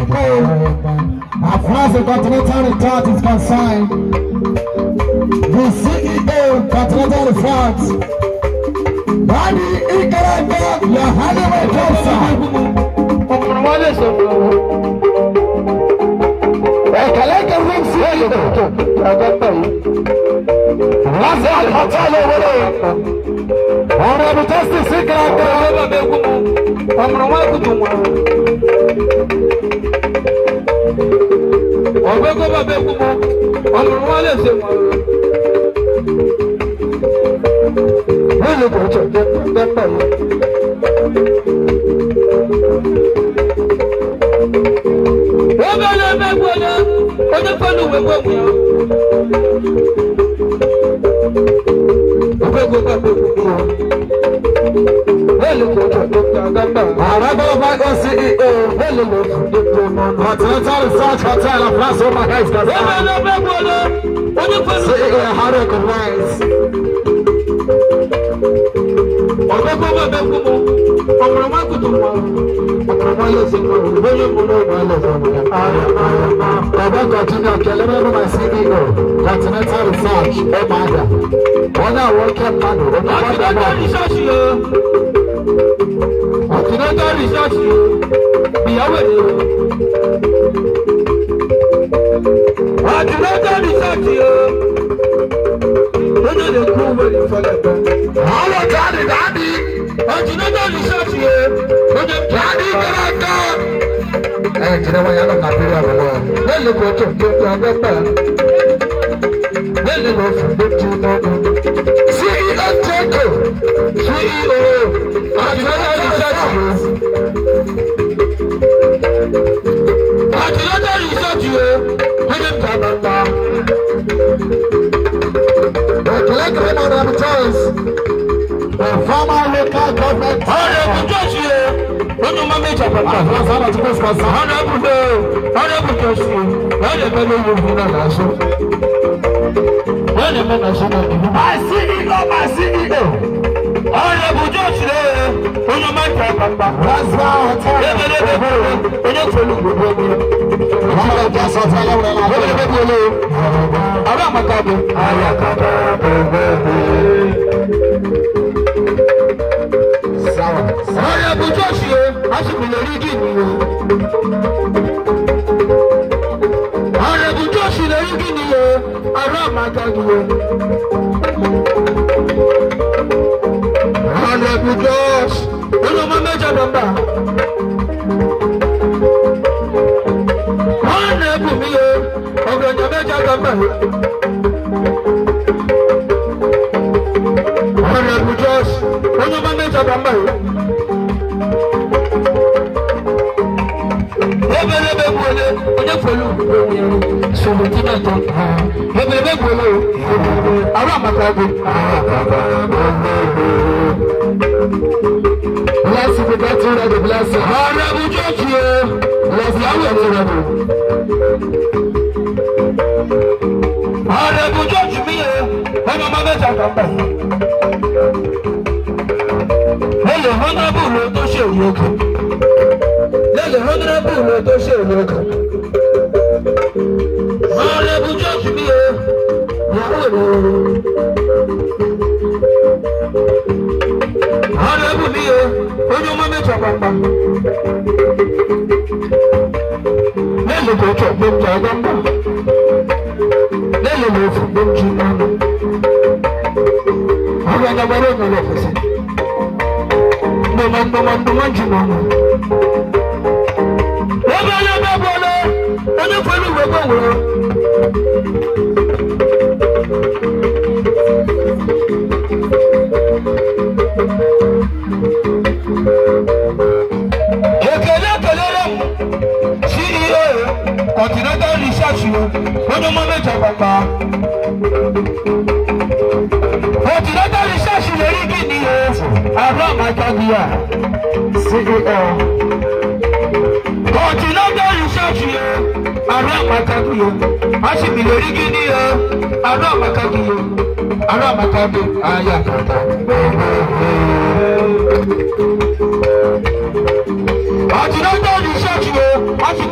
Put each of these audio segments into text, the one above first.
as far as the Continental Resort is concerned, the CEO Continental Resort, Daddy Ikaranga, your Halloween Johnson.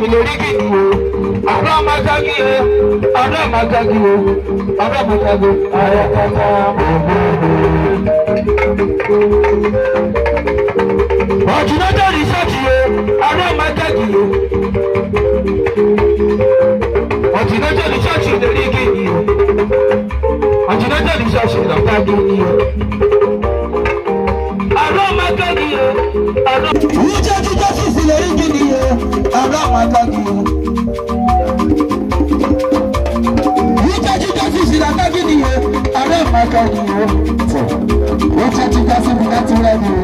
miloriki ni o. Ara magagi o. Ara magagi o. Ara magagi. Ayakata Ọ̀jìnàjọ́ rìsọ́ọ̀tì o. Ara magagi o. Ọ̀jìnàjọ́ rìsọ́ọ̀tì miloriki ni o. Ọ̀jìnàjọ́ rìsọ́ọ̀tì lọ́gbàgbé ni o. Ara magagi o. Ara. Ìjẹ́ jíjẹ́ sì sì miloriki ni o. Ara magagi o. Ìjẹ́ jíjẹ́ sì sì lọ́gbàgbé ni o. Ara magagi o. Ìjẹ́ jíjẹ́ sì miloriki ni o.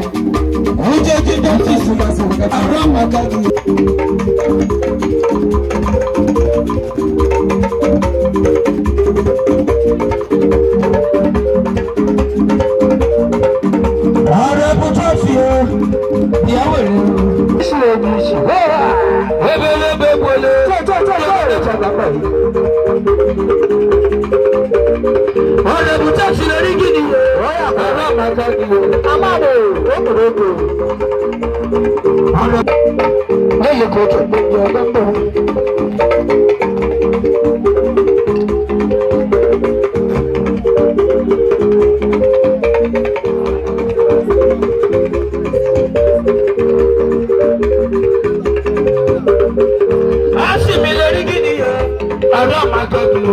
Ìjẹ́ jíjẹ́ sì sì lọ́gbàgbé ni o. Ara magagi o. Ọ̀rẹ́ bùtá sí lórí gidi ọ̀rẹ́ àpárá màkà gidi amáàbò òkòròkò ọ̀rẹ́ lẹ́yìn kòtò gbogbo ọ̀gbọ́n bọ̀. Asimi lórí gidi ọ̀rẹ́ màkà gidi.